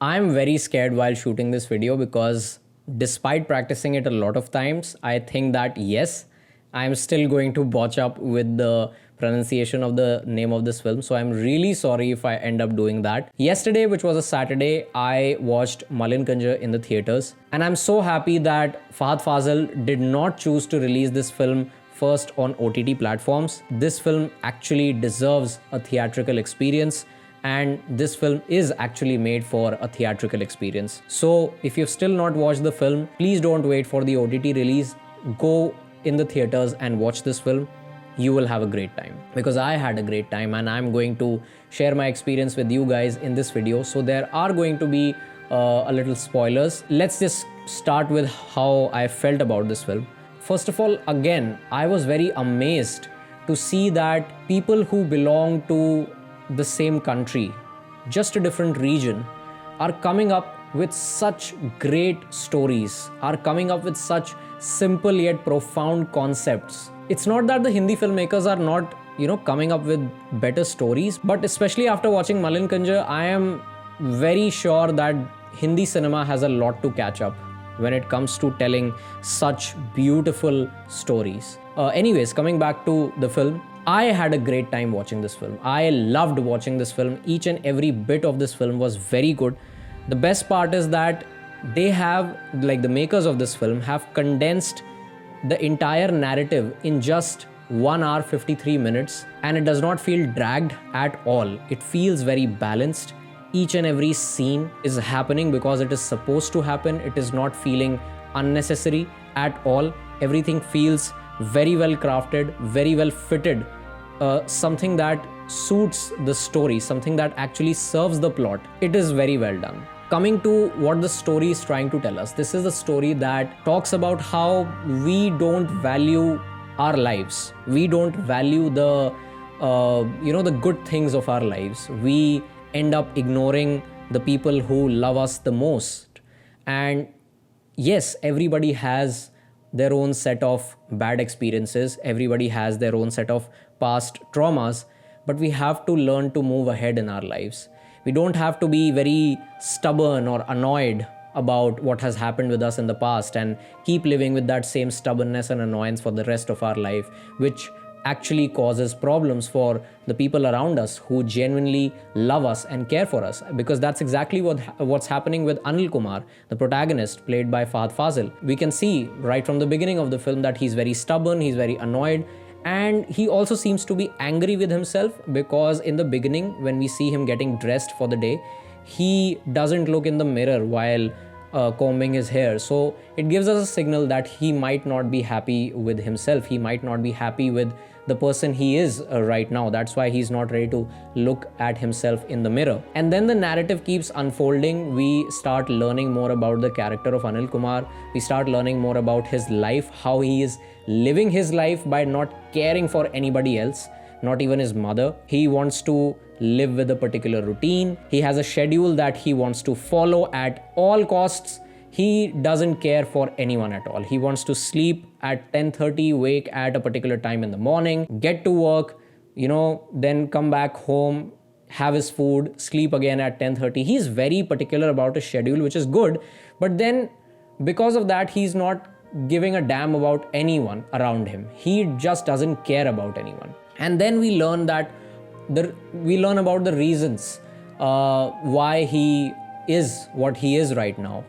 I'm very scared while shooting this video because despite practicing it a lot of times, I think that yes, I'm still going to botch up with the pronunciation of the name of this film. So I'm really sorry if I end up doing that. Yesterday, which was a Saturday, I watched Malayankunju in the theaters. And I'm so happy that Fahadh Faasil did not choose to release this film first on OTT platforms. This film actually deserves a theatrical experience. And this film is actually made for a theatrical experience. So if you've still not watched the film, please don't wait for the OTT release. Go in the theaters and watch this film. You will have a great time, because I had a great time, and I'm going to share my experience with you guys in this video. So there are going to be a little spoilers. Let's just start with how I felt about this film. First of all, again, I was very amazed to see that people who belong to the same country, just a different region, are coming up with such great stories, are coming up with such simple yet profound concepts. It's not that the Hindi filmmakers are not, coming up with better stories, but especially after watching Malayankunju, I am very sure that Hindi cinema has a lot to catch up when it comes to telling such beautiful stories. Anyways, coming back to the film, I had a great time watching this film. I loved watching this film. Each and every bit of this film was very good. The best part is that they have, the makers of this film have condensed the entire narrative in just 1 hour 53 minutes, and it does not feel dragged at all. It feels very balanced. Each and every scene is happening because it is supposed to happen. It is not feeling unnecessary at all. Everything feels very well crafted, very well fitted, something that suits the story, something that actually serves the plot. It is very well done. Coming to what the story is trying to tell us, this is a story that talks about how we don't value our lives. We don't value the good things of our lives. We end up ignoring the people who love us the most. And yes, everybody has their own set of bad experiences. Everybody has their own set of past traumas, but we have to learn to move ahead in our lives. We don't have to be very stubborn or annoyed about what has happened with us in the past and keep living with that same stubbornness and annoyance for the rest of our life, which actually causes problems for the people around us who genuinely love us and care for us. Because that's exactly what's happening with Anil Kumar, the protagonist, played by Fahadh Faasil. We can see right from the beginning of the film that he's very stubborn, he's very annoyed, and he also seems to be angry with himself, because in the beginning, when we see him getting dressed for the day, he doesn't look in the mirror while combing his hair. So it gives us a signal that he might not be happy with himself. He might not be happy with the person he is right now. That's why he's not ready to look at himself in the mirror. And then the narrative keeps unfolding. We start learning more about the character of Anil Kumar. We start learning more about his life, how he is living his life by not caring for anybody else, not even his mother. He wants to live with a particular routine. He has a schedule that he wants to follow at all costs. He doesn't care for anyone at all. He wants to sleep at 10:30, wake at a particular time in the morning, get to work, then come back home, have his food, sleep again at 10:30. He's very particular about his schedule, which is good. But then because of that, he's not giving a damn about anyone around him. He just doesn't care about anyone. And then we learn about the reasons why he is what he is right now,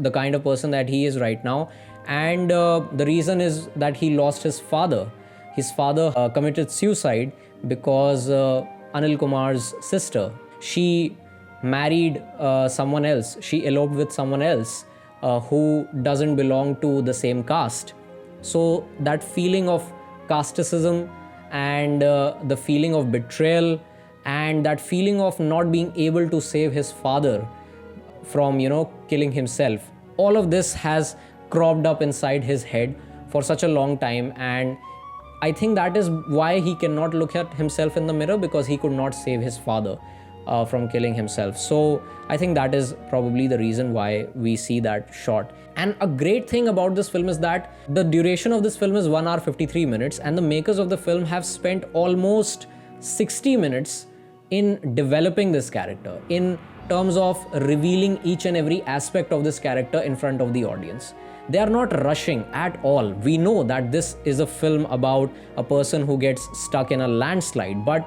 the kind of person that he is right now. And the reason is that he lost his father. His father committed suicide because Anil Kumar's sister, she married someone else. She eloped with someone else who doesn't belong to the same caste. So that feeling of casteism and the feeling of betrayal and that feeling of not being able to save his father from, killing himself, all of this has cropped up inside his head for such a long time. And I think that is why he cannot look at himself in the mirror, because he could not save his father from killing himself. So I think that is probably the reason why we see that shot. And a great thing about this film is that the duration of this film is 1 hour 53 minutes, and the makers of the film have spent almost 60 minutes in developing this character, in terms of revealing each and every aspect of this character in front of the audience. They are not rushing at all. We know that this is a film about a person who gets stuck in a landslide, but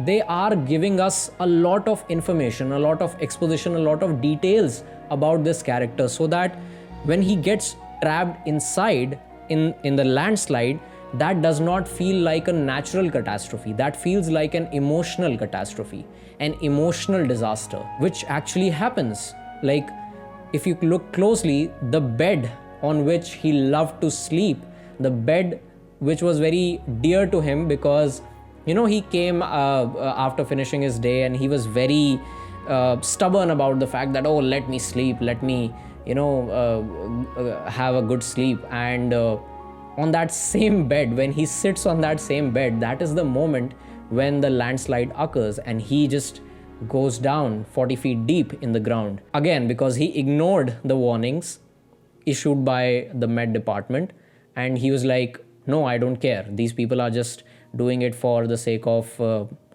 they are giving us a lot of information, a lot of exposition, a lot of details about this character, so that when he gets trapped inside in the landslide, that does not feel like a natural catastrophe. That feels like an emotional catastrophe, an emotional disaster, which actually happens. Like, if you look closely, the bed on which he loved to sleep, the bed which was very dear to him, because he came after finishing his day, and he was very stubborn about the fact that, oh, let me sleep, let me have a good sleep. And on that same bed, when he sits on that same bed, that is the moment when the landslide occurs, and he just goes down 40 feet deep in the ground. Again, because he ignored the warnings issued by the Met Department, and he was like, no, I don't care. These people are just doing it for the sake of,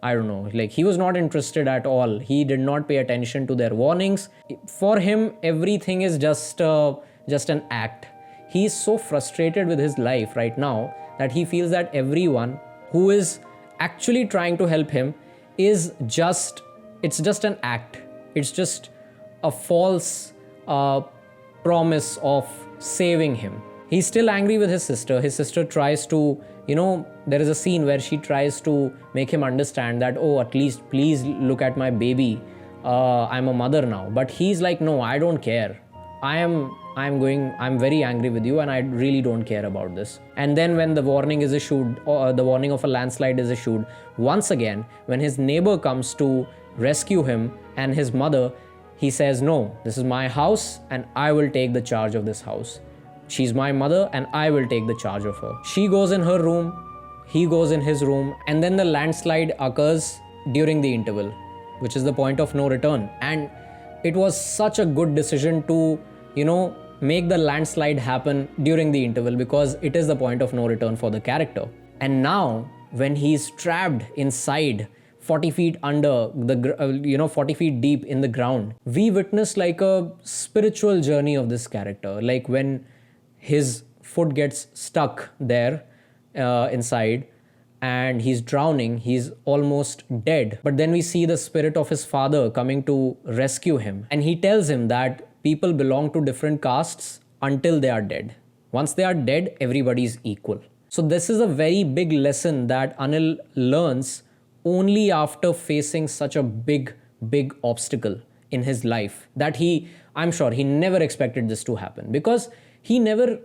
I don't know, like, he was not interested at all. He did not pay attention to their warnings. For him, everything is just an act. He is so frustrated with his life right now that he feels that everyone who is actually trying to help him is just an act. It's just a false promise of saving him. He's still angry with his sister. His sister tries to, there is a scene where she tries to make him understand that, oh, at least please look at my baby. I'm a mother now. But he's like, no, I don't care. I'm very angry with you, and I really don't care about this. And then when the warning is issued, or the warning of a landslide is issued, once again, when his neighbor comes to rescue him and his mother, he says, no, this is my house and I will take the charge of this house. She's my mother and I will take the charge of her. She goes in her room, he goes in his room, and then the landslide occurs during the interval, which is the point of no return. And it was such a good decision to, make the landslide happen during the interval, because it is the point of no return for the character. And now, when he's trapped inside 40 feet under the 40 feet deep in the ground, we witness like a spiritual journey of this character. Like, when his foot gets stuck there inside and he's drowning, he's almost dead. But then we see the spirit of his father coming to rescue him, and he tells him that people belong to different castes until they are dead. Once they are dead, everybody is equal. So this is a very big lesson that Anil learns only after facing such a big obstacle in his life, that I'm sure he never expected this to happen, because he never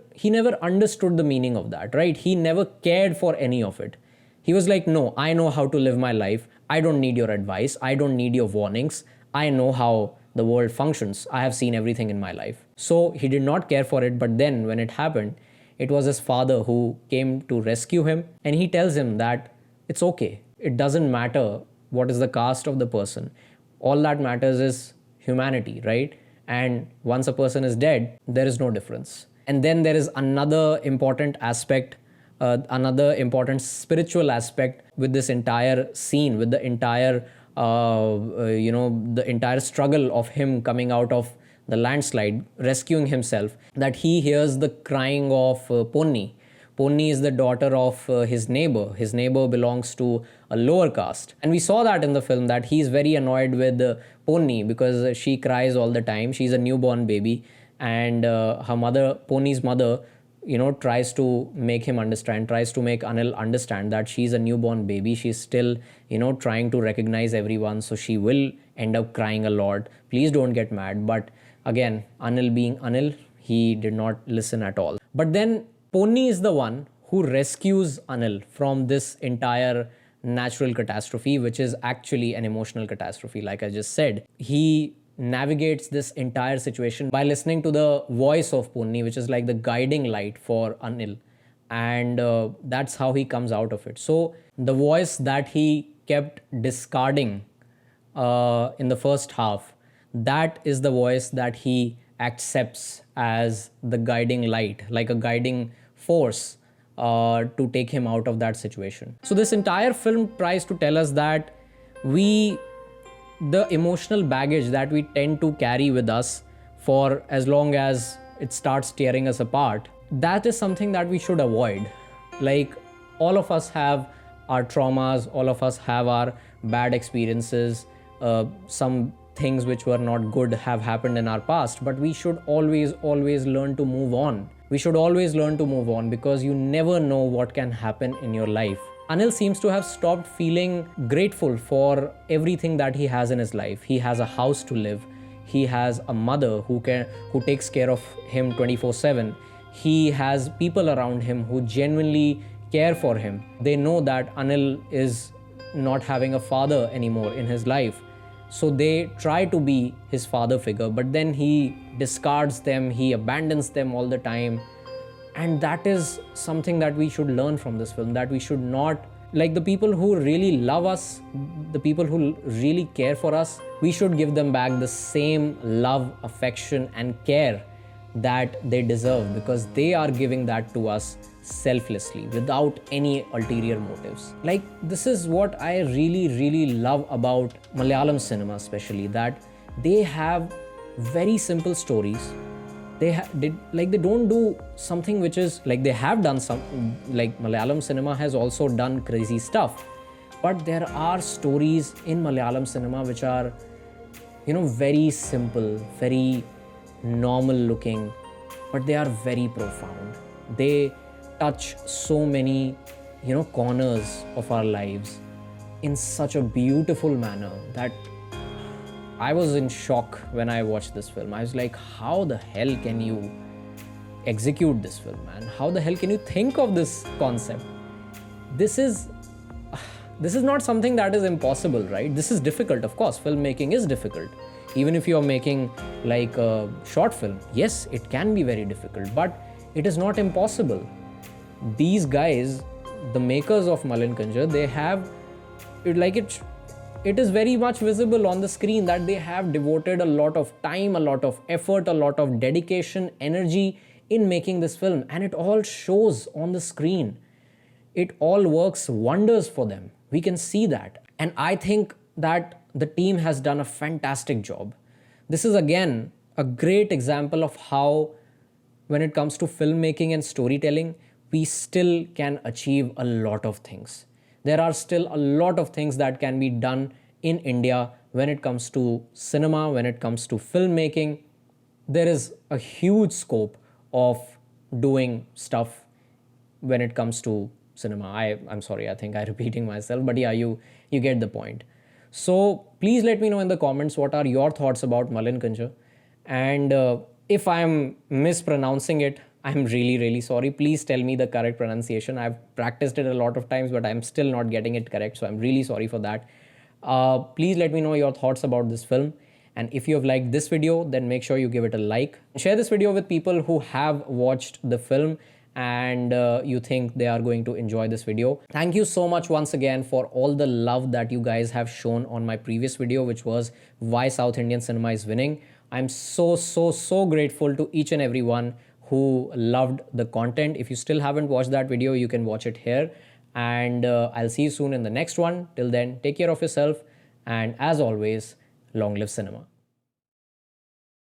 understood the meaning of that, right? He never cared for any of it. He was like, no, I know how to live my life. I don't need your advice. I don't need your warnings. I know how the world functions. I have seen everything in my life. So he did not care for it. But then when it happened, it was his father who came to rescue him. And he tells him that it's okay. It doesn't matter what is the caste of the person. All that matters is humanity, right? And once a person is dead, there is no difference. And then there is another important aspect, another important spiritual aspect with this entire scene, with the entire the entire struggle of him coming out of the landslide, rescuing himself, that he hears the crying of Ponni. Ponni is the daughter of his neighbor. His neighbor belongs to a lower caste. And we saw that in the film, that he's very annoyed with Ponni because she cries all the time. She's a newborn baby. And her mother, Ponni's mother, tries to make him understand, tries to make Anil understand that she's a newborn baby. She's still, trying to recognize everyone. So she will end up crying a lot. Please don't get mad. But again, Anil being Anil, he did not listen at all. But then Ponni is the one who rescues Anil from this entire natural catastrophe, which is actually an emotional catastrophe, like I just said. He navigates this entire situation by listening to the voice of Ponni, which is like the guiding light for Anil. And that's how he comes out of it. So the voice that he kept discarding in the first half, that is the voice that he accepts as the guiding light, like a guiding force to take him out of that situation. So this entire film tries to tell us that we the emotional baggage that we tend to carry with us for as long as it starts tearing us apart, that is something that we should avoid. Like, all of us have our traumas, all of us have our bad experiences, some things which were not good have happened in our past, but we should always learn to move on. We should always learn to move on, because you never know what can happen in your life. Anil seems to have stopped feeling grateful for everything that he has in his life. He has a house to live. He has a mother who takes care of him 24/7. He has people around him who genuinely care for him. They know that Anil is not having a father anymore in his life. So they try to be his father figure, but then he discards them, he abandons them all the time. And that is something that we should learn from this film, that we should not, like, the people who really love us, the people who really care for us, we should give them back the same love, affection and care that they deserve, because they are giving that to us selflessly without any ulterior motives. Like, this is what I really love about Malayalam cinema, especially, that they have very simple stories. They don't do something which is like, they have done some, like Malayalam cinema has also done crazy stuff, but there are stories in Malayalam cinema which are, very simple, very normal looking, but they are very profound. They touch so many, corners of our lives in such a beautiful manner that I was in shock when I watched this film. I was like, how the hell can you execute this film, man? How the hell can you think of this concept? This is not something that is impossible, right? This is difficult, of course. Filmmaking is difficult. Even if you're making like a short film, yes, it can be very difficult, but it is not impossible. These guys, the makers of Malayankunju, they have it is very much visible on the screen that they have devoted a lot of time, a lot of effort, a lot of dedication, energy in making this film, and it all shows on the screen. It all works wonders for them. We can see that. And I think that the team has done a fantastic job. This is again a great example of how, when it comes to filmmaking and storytelling, we still can achieve a lot of things. There are still a lot of things that can be done in India when it comes to cinema, when it comes to filmmaking. There is a huge scope of doing stuff when it comes to cinema. I'm sorry, I think I'm repeating myself, but yeah, you get the point. So please let me know in the comments what are your thoughts about Malayankunju. And if I'm mispronouncing it, I'm really sorry. Please tell me the correct pronunciation. I've practiced it a lot of times, but I'm still not getting it correct. So I'm really sorry for that. Please let me know your thoughts about this film. And if you have liked this video, then make sure you give it a like. Share this video with people who have watched the film and you think they are going to enjoy this video. Thank you so much once again for all the love that you guys have shown on my previous video, which was why South Indian cinema is winning. I'm so grateful to each and everyone who loved the content. If you still haven't watched that video, you can watch it here. And I'll see you soon in the next one. Till then, take care of yourself. And as always, long live cinema.